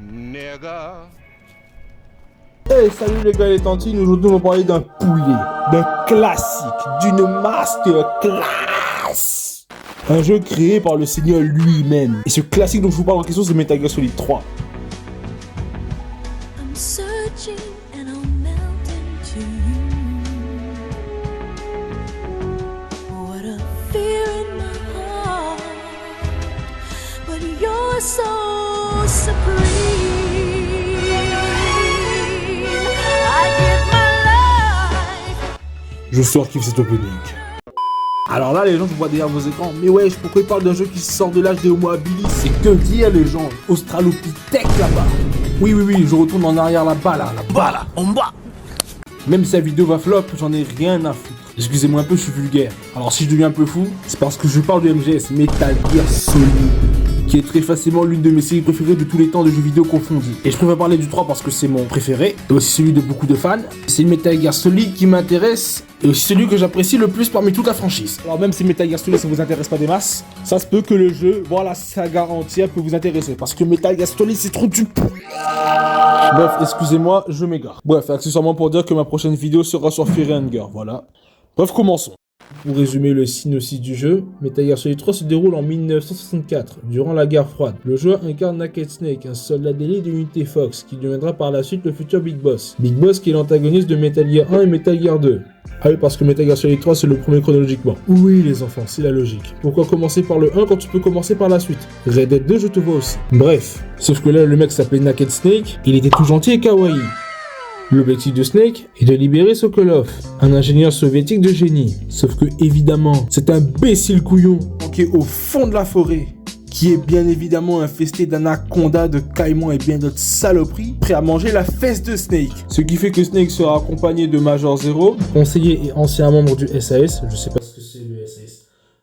nigga. Hey, salut les gars et les tantines, aujourd'hui on va parler d'un poulet, d'un classique, d'une masterclass. Un jeu créé par le Seigneur lui-même. Et ce classique dont je vous parle en question, c'est Metal Gear Solid 3. I'm searching and I'll melt into you. What a fear in my heart, but you're so supreme. I give my life. Je surkiffe cet opening. Alors là, les gens, vous voient derrière vos écrans, mais wesh, pourquoi ils parlent d'un jeu qui sort de l'âge des Homo habilis? C'est que dire, les gens? Australopithèque là-bas. Oui, je retourne en arrière là-bas, là, en bas. Même si la vidéo va flop, j'en ai rien à foutre. Excusez-moi un peu, je suis vulgaire. Alors si je deviens un peu fou, c'est parce que je parle de MGS, Metal Gear Solid, qui est très facilement l'une de mes séries préférées de tous les temps de jeux vidéo confondus. Et je préfère parler du 3 parce que c'est mon préféré, et aussi celui de beaucoup de fans. C'est le Metal Gear Solid qui m'intéresse, et aussi celui que j'apprécie le plus parmi toute la franchise. Alors même si Metal Gear Solid ça vous intéresse pas des masses, ça se peut que le jeu, voire la saga entière peut vous intéresser, parce que Metal Gear Solid c'est trop du poulet. Bref, excusez-moi, je m'égare. Bref, accessoirement pour dire que ma prochaine vidéo sera sur Fear and Hunger, voilà. Bref, commençons. Pour résumer le synopsis du jeu, Metal Gear Solid 3 se déroule en 1964, durant la guerre froide. Le joueur incarne Naked Snake, un soldat d'élite de l'unité Fox, qui deviendra par la suite le futur Big Boss. Big Boss qui est l'antagoniste de Metal Gear 1 et Metal Gear 2. Ah oui, parce que Metal Gear Solid 3 c'est le premier chronologiquement. Oui les enfants, c'est la logique. Pourquoi commencer par le 1 quand tu peux commencer par la suite? Red Dead 2 je te vois aussi. Bref, sauf que là le mec s'appelait Naked Snake, il était tout gentil et kawaii. L'objectif de Snake est de libérer Sokolov, un ingénieur soviétique de génie. Sauf que, évidemment, cet imbécile couillon qui est au fond de la forêt, qui est bien évidemment infesté d'anacondas, de caïmans et bien d'autres saloperies, prêt à manger la fesse de Snake. Ce qui fait que Snake sera accompagné de Major Zero, conseiller et ancien membre du SAS, je sais pas ce que c'est le SAS.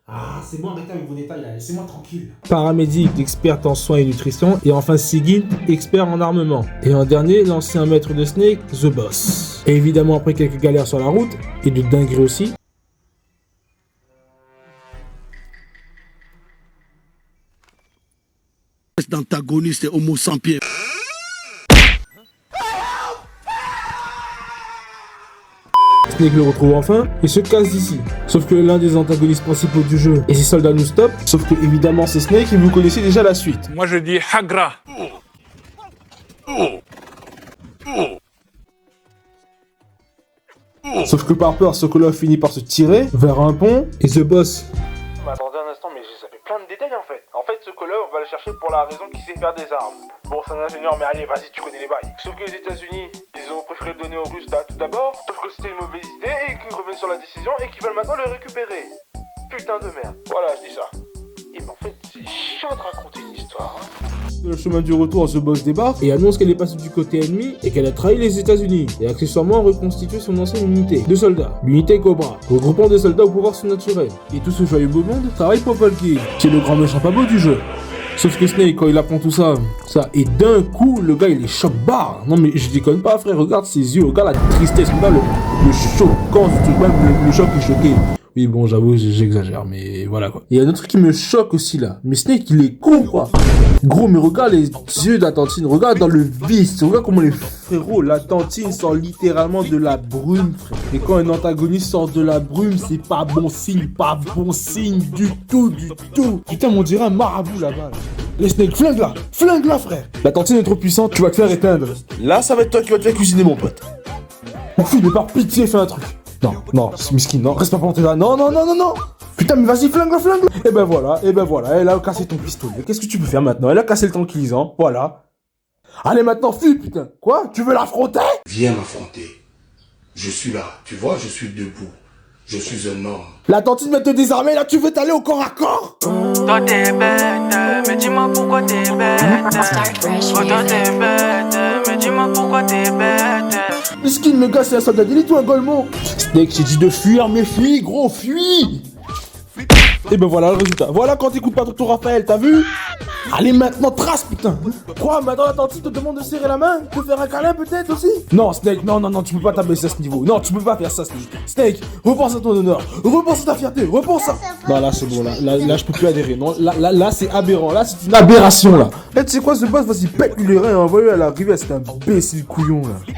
Ah, c'est bon, arrêtez avec vos détails là, laissez-moi tranquille. Paramédic, experte en soins et nutrition, et enfin Sigint, expert en armement. Et en dernier, l'ancien maître de Snake, The Boss. Et évidemment, après quelques galères sur la route, et de dingueries aussi, D'antagoniste et homo sapiens. Snake le retrouve enfin et se casse d'ici. Sauf que l'un des antagonistes principaux du jeu et ses soldats nous stoppent. Sauf que évidemment c'est Snake et vous connaissez déjà la suite. Moi je dis Hagra. Sauf que par peur, Sokolov finit par se tirer vers un pont et The Boss. Mais attendez un instant, mais ça fait plein de détails en fait. En fait, ce Sokolov, on va le chercher pour la raison qu'il sait faire des armes. Bon, c'est un ingénieur, mais allez, vas-y, tu connais les bails. Sauf que les États-Unis, ils ont préféré le donner aux Russes tout d'abord, sauf que c'était une mauvaise idée et qu'ils reviennent sur la décision et qu'ils veulent maintenant le récupérer. Putain de merde. Voilà, je dis ça. Et ben en fait, c'est chiant de raconter une histoire. Sur le chemin du retour, The Boss débarque et annonce qu'elle est passée du côté ennemi et qu'elle a trahi les États-Unis et accessoirement reconstitué son ancienne unité de soldats, l'unité Cobra, regroupant des soldats au pouvoir surnaturel. Et tout ce joyeux beau monde travaille pour Paul King, qui est le grand méchant pas beau du jeu. Sauf que Snake, quand il apprend tout ça, et d'un coup, le gars il est choc-barre. Non mais je déconne pas frère, regarde ses yeux, regarde la tristesse, regarde le choquant, même le choc est choqué. Oui bon j'avoue j'exagère mais voilà quoi. Il y a un autre truc qui me choque aussi là. Mais Snake il est con quoi. Gros mais regarde les yeux de la tantine, regarde dans le vice, regarde comment les frérots, la tantine sort littéralement de la brume frère. Et quand un antagoniste sort de la brume c'est pas bon signe du tout. Putain on dirait un marabout là-bas. Les Snake flingue là frère. La tantine est trop puissante, tu vas te faire éteindre. Là ça va être toi qui vas te faire cuisiner mon pote. Mon fils mais par pitié fais un truc. Non, c'est miskin, non, reste pas planté là, non. Putain, mais vas-y, flingue. Et ben voilà, elle a cassé ton pistolet. Qu'est-ce que tu peux faire maintenant? Elle a cassé le tranquillisant, voilà. Allez, maintenant, fuis, putain. Quoi? Tu veux l'affronter? Viens m'affronter. Je suis là, tu vois, je suis debout. Je suis un homme. La tantine va te désarmer, là, tu veux t'aller au corps à corps? Toi t'es bête, mais dis-moi pourquoi t'es bête. Oh toi t'es bête, mais dis-moi pourquoi t'es bête. Miskin, le gars, c'est un soldat d'élite ou un golemon? Snake, j'ai dit de fuir, mais fuis, gros, fuis. Et ben voilà le résultat. Voilà quand t'écoutes pas ton Raphaël, t'as vu? Allez maintenant, trace, putain. Quoi, maintenant la tante te demande de serrer la main? De faire un câlin peut-être aussi? Non, Snake, non, tu peux pas t'abaisser à ce niveau. Non, tu peux pas faire ça, Snake. Snake, repense à ton honneur. Repense à ta fierté. Repense à... Non, là, c'est bon, là, je peux plus adhérer. Non, là, c'est aberrant. Là, c'est une aberration, là. Eh, tu sais quoi, ce boss, vas-y, pète-lui les reins. Envoie-le à l'arrivée à cet imbécile couillon, là.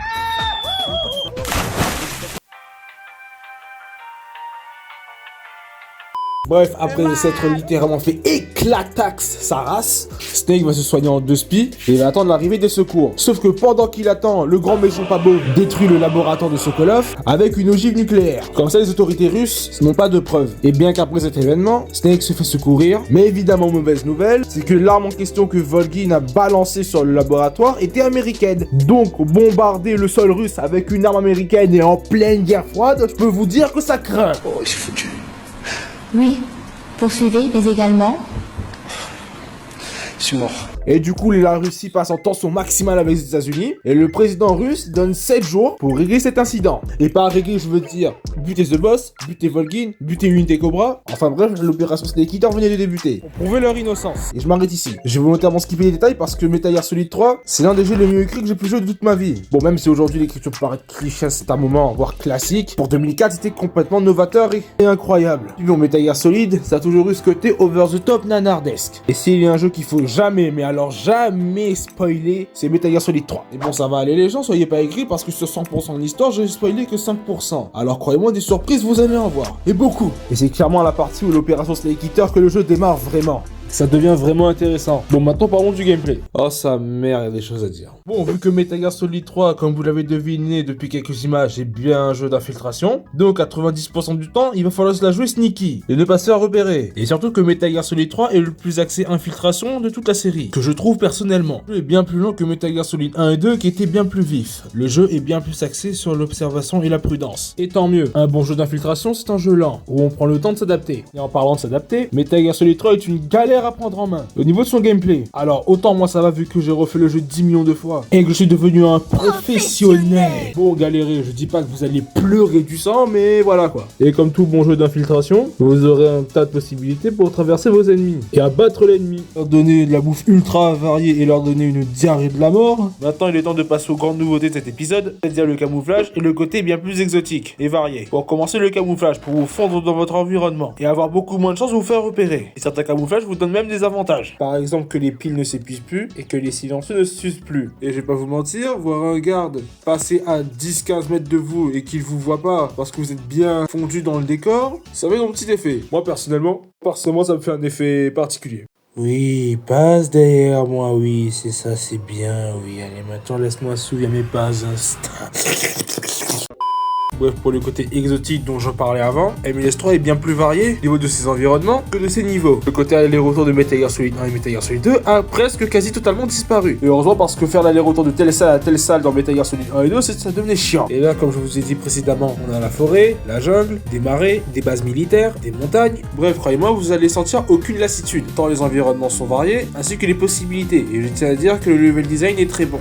Bref, après s'être littéralement fait éclataxe sa race, Snake va se soigner en 2 spies et il va attendre l'arrivée des secours. Sauf que pendant qu'il attend, le grand méchant pas beau détruit le laboratoire de Sokolov avec une ogive nucléaire. Comme ça, les autorités russes n'ont pas de preuves. Et bien qu'après cet événement, Snake se fait secourir, mais évidemment, mauvaise nouvelle, c'est que l'arme en question que Volgin a balancée sur le laboratoire était américaine. Donc, bombarder le sol russe avec une arme américaine et en pleine guerre froide, je peux vous dire que ça craint. Oh, il s'est foutu. Oui, poursuivez, mais également. Je suis mort. Et du coup, la Russie passe en tension maximale avec les États-Unis. Et le président russe donne 7 jours pour régler cet incident. Et par régler, je veux dire buter The Boss, buter Volgin, buter Unité Cobra. Enfin bref, l'opération Snake Eater venait de débuter. Pour prouver leur innocence. Et je m'arrête ici. J'ai volontairement skippé les détails parce que Metal Gear Solid 3, c'est l'un des jeux les mieux écrits que j'ai pu jouer de toute ma vie. Bon, même si aujourd'hui l'écriture peut paraître cliché à certains moments, voire classique, pour 2004, c'était complètement novateur et incroyable. Puis bon, Metal Gear Solid, ça a toujours eu ce côté over the top nanardesque. Et s'il y a un jeu qu'il faut jamais, mais alors jamais spoiler, c'est Metal Gear Solid 3. Et bon, ça va aller les gens, soyez pas aigris parce que sur 100% de l'histoire, j'ai spoilé que 5%. Alors croyez-moi, des surprises, vous allez en voir. Et beaucoup. Et c'est clairement la partie où l'opération Snake Eater que le jeu démarre vraiment. Ça devient vraiment intéressant. Bon, maintenant parlons du gameplay. Oh sa mère, il y a des choses à dire. Bon, vu que Metal Gear Solid 3, comme vous l'avez deviné depuis quelques images, est bien un jeu d'infiltration, donc 90% du temps, il va falloir se la jouer sneaky et ne pas se faire repérer. Et surtout que Metal Gear Solid 3 est le plus axé infiltration de toute la série, que je trouve personnellement. Le jeu est bien plus long que Metal Gear Solid 1 et 2 qui étaient bien plus vifs. Le jeu est bien plus axé sur l'observation et la prudence. Et tant mieux, un bon jeu d'infiltration, c'est un jeu lent, où on prend le temps de s'adapter. Et en parlant de s'adapter, Metal Gear Solid 3 est une galère à prendre en main. Au niveau de son gameplay, alors autant moi ça va vu que j'ai refait le jeu 10 millions de fois et que je suis devenu un professionnel. Bon, galérer, je dis pas que vous allez pleurer du sang, mais voilà quoi. Et comme tout bon jeu d'infiltration, vous aurez un tas de possibilités pour traverser vos ennemis et abattre l'ennemi. Leur donner de la bouffe ultra variée et leur donner une diarrhée de la mort. Maintenant il est temps de passer aux grandes nouveautés de cet épisode, c'est-à-dire le camouflage et le côté bien plus exotique et varié. Pour commencer, le camouflage pour vous fondre dans votre environnement et avoir beaucoup moins de chances de vous faire repérer. Et certains camouflages vous donnent même des avantages. Par exemple que les piles ne s'épuisent plus et que les silencieux ne s'usent plus. Et je vais pas vous mentir, voir un garde passer à 10-15 mètres de vous et qu'il vous voit pas parce que vous êtes bien fondu dans le décor, ça fait un petit effet. Moi personnellement, ça me fait un effet particulier. Oui, passe derrière moi, oui, c'est ça, c'est bien, oui. Allez, maintenant laisse-moi souvenir mes pas instants. Bref, pour le côté exotique dont je parlais avant, MLS3 est bien plus varié au niveau de ses environnements que de ses niveaux. Le côté aller-retour de Metal Gear Solid 1 et Metal Gear Solid 2 a presque quasi totalement disparu. Et heureusement parce que faire l'aller-retour de telle salle à telle salle dans Metal Gear Solid 1 et 2, ça devenait chiant. Et là, comme je vous ai dit précédemment, on a la forêt, la jungle, des marais, des bases militaires, des montagnes. Bref, croyez-moi, vous allez sentir aucune lassitude, tant les environnements sont variés, ainsi que les possibilités. Et je tiens à dire que le level design est très bon.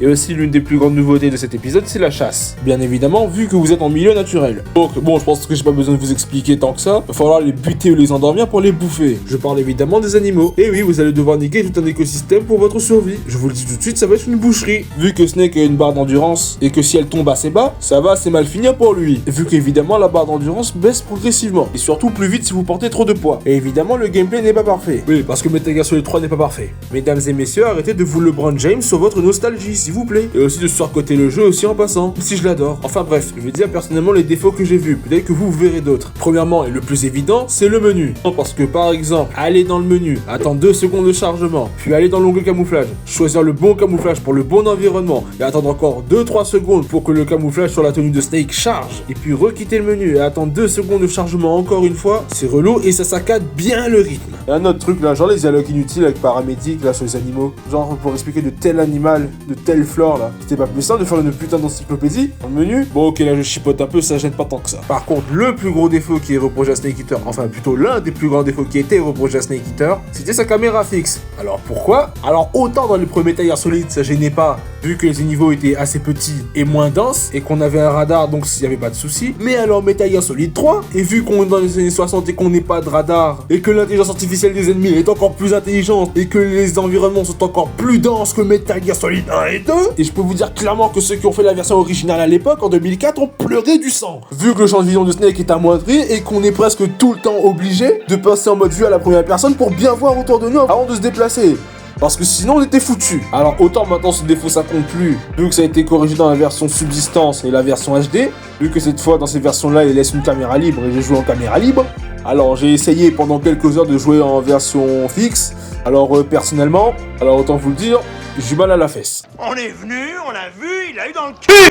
Et aussi l'une des plus grandes nouveautés de cet épisode, c'est la chasse. Bien évidemment, vu que vous êtes en milieu naturel. Donc bon, je pense que j'ai pas besoin de vous expliquer tant que ça. Il va falloir les buter ou les endormir pour les bouffer. Je parle évidemment des animaux. Et oui, vous allez devoir niquer tout un écosystème pour votre survie. Je vous le dis tout de suite, ça va être une boucherie. Vu que Snake a une barre d'endurance et que si elle tombe assez bas, ça va assez mal finir pour lui. Et vu qu'évidemment la barre d'endurance baisse progressivement. Et surtout plus vite si vous portez trop de poids. Et évidemment le gameplay n'est pas parfait. Oui, parce que Metal Gear Solid 3 n'est pas parfait. Mesdames et messieurs, arrêtez de vous LeBron James sur votre nostalgie, s'il vous plaît. Et aussi de surcoter le jeu aussi en passant, si je l'adore. Enfin bref, je vais dire personnellement les défauts que j'ai vus, peut-être que vous verrez d'autres. Premièrement, et le plus évident, c'est le menu. Parce que par exemple, aller dans le menu, attendre 2 secondes de chargement, puis aller dans l'onglet camouflage, choisir le bon camouflage pour le bon environnement, et attendre encore 2-3 secondes pour que le camouflage sur la tenue de Snake charge, et puis requitter le menu et attendre 2 secondes de chargement encore une fois, c'est relou et ça saccade bien le rythme. Et un autre truc là, genre les dialogues inutiles avec paramédics là sur les animaux, genre pour expliquer de tel animal, de telle flore là. C'était pas plus simple de faire une putain d'encyclopédie dans le menu? Bon ok, là je chipote un peu, ça gêne pas tant que ça. Par contre, le plus gros défaut qui est reproché à Snake Eater, enfin plutôt l'un des plus grands défauts qui était reproché à Snake Eater, c'était sa caméra fixe. Alors pourquoi? Alors autant dans les premiers Metal Gear Solid ça gênait pas vu que les niveaux étaient assez petits et moins denses, et qu'on avait un radar, donc il n'y avait pas de souci. Mais alors Metal Gear Solid 3, et vu qu'on est dans les années 60 et qu'on n'est pas de radar, et que l'intelligence artificielle des ennemis est encore plus intelligente, et que les environnements sont encore plus denses que Metal Gear Solid 1 et 2, et je peux vous dire clairement que ceux qui ont fait la version originale à l'époque, en 2004, ont pleuré du sang. Vu que le champ de vision de Snake est amoindri, et qu'on est presque tout le temps obligé de passer en mode vue à la première personne pour bien voir autour de nous avant de se déplacer. Parce que sinon on était foutus. Alors autant maintenant ce défaut ça compte plus, vu que ça a été corrigé dans la version subsistance et la version HD, vu que cette fois dans ces versions là il laisse une caméra libre et j'ai joué en caméra libre. Alors j'ai essayé pendant quelques heures de jouer en version fixe. Alors personnellement, alors autant vous le dire, j'ai mal à la fesse. On est venu, on l'a vu, il a eu dans le cul.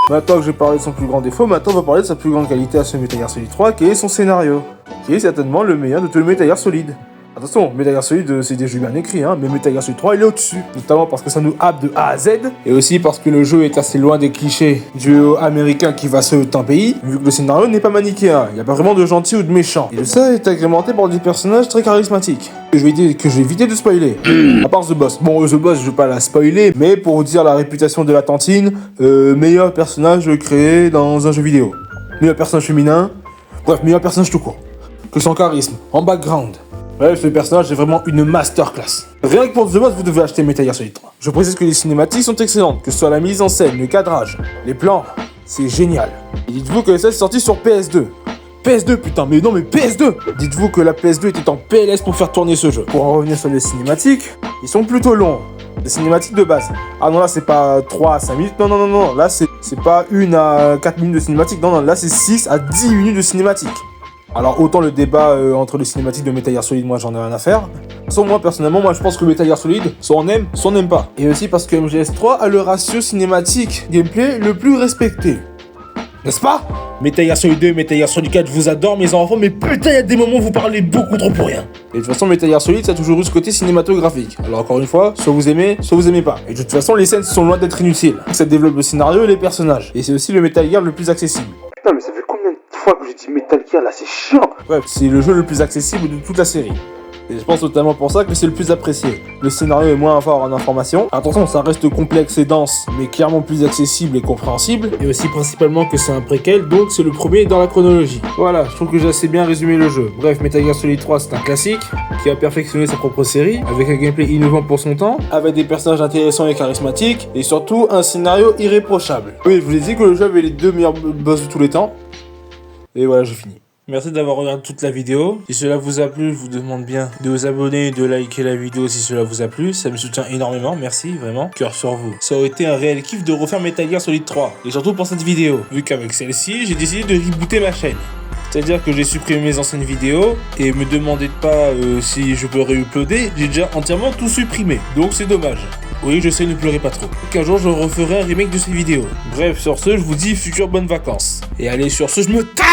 Maintenant que j'ai parlé de son plus grand défaut, maintenant on va parler de sa plus grande qualité à ce Metal Gear Solid 3, qui est son scénario, qui est certainement le meilleur de tout le Metal Gear Solid. Attention, Metal Gear Solid, c'est des jeux bien écrits, hein, mais Metal Gear Solid 3, il est au-dessus. Notamment parce que ça nous happe de A à Z, et aussi parce que le jeu est assez loin des clichés du héros américain qui va sauver un pays, vu que le scénario n'est pas manichéen, il n'y a pas vraiment de gentil ou de méchant. Et ça est agrémenté par des personnages très charismatiques, que je vais éviter de spoiler. À part The Boss. Bon, The Boss, je vais pas la spoiler, mais pour dire la réputation de la tantine, meilleur personnage créé dans un jeu vidéo. Meilleur personnage féminin, bref, meilleur personnage tout court. Que son charisme, en background. Bref, ce personnage est vraiment une masterclass. Rien que pour The Boss, vous devez acheter Metal Gear Solid 3. Je précise que les cinématiques sont excellentes, que ce soit la mise en scène, le cadrage, les plans, c'est génial. Et dites-vous que ça est sorti sur PS2. PS2 putain, mais non mais PS2. Dites-vous que la PS2 était en PLS pour faire tourner ce jeu. Pour en revenir sur les cinématiques, ils sont plutôt longs. Les cinématiques de base. Ah non là c'est pas 3 à 5 minutes, non, là c'est pas 1 à 4 minutes de cinématique, non, là c'est 6 à 10 minutes de cinématique. Alors autant le débat entre les cinématiques de Metal Gear Solid, moi j'en ai rien à faire. Sans moi personnellement, moi je pense que Metal Gear Solid, soit on aime, soit on n'aime pas. Et aussi parce que MGS3 a le ratio cinématique gameplay le plus respecté. N'est-ce pas? Metal Gear Solid 2, Metal Gear Solid 4, je vous adore mes enfants, mais putain il y a des moments où vous parlez beaucoup trop pour rien. Et de toute façon Metal Gear Solid ça a toujours eu ce côté cinématographique. Alors encore une fois, soit vous aimez pas. Et de toute façon les scènes sont loin d'être inutiles. Ça développe le scénario et les personnages. Et c'est aussi le Metal Gear le plus accessible. Putain mais ça fait combien de fois que j'ai dit Metal Gear là, c'est chiant. Bref, c'est le jeu le plus accessible de toute la série. Et je pense notamment pour ça que c'est le plus apprécié. Le scénario est moins fort en information. Attention, ça reste complexe et dense, mais clairement plus accessible et compréhensible. Et aussi principalement que c'est un préquel, donc c'est le premier dans la chronologie. Voilà, je trouve que j'ai assez bien résumé le jeu. Bref, Metal Gear Solid 3 c'est un classique, qui a perfectionné sa propre série, avec un gameplay innovant pour son temps, avec des personnages intéressants et charismatiques, et surtout un scénario irréprochable. Oui, je vous ai dit que le jeu avait les 2 meilleurs boss de tous les temps. Et voilà, j'ai fini. Merci d'avoir regardé toute la vidéo. Si cela vous a plu, je vous demande bien de vous abonner et de liker la vidéo si cela vous a plu. Ça me soutient énormément, merci, vraiment. Cœur sur vous. Ça aurait été un réel kiff de refaire Metal Gear Solid 3. Et surtout pour cette vidéo, vu qu'avec celle-ci, j'ai décidé de rebooter ma chaîne. C'est-à-dire que j'ai supprimé mes anciennes vidéos et me demandez pas si je peux réuploader, j'ai déjà entièrement tout supprimé. Donc c'est dommage. Oui, je sais, ne pleurez pas trop. Qu'un jour je referai un remake de ces vidéos. Bref, sur ce, je vous dis futures bonnes vacances. Et allez, sur ce, je me tape.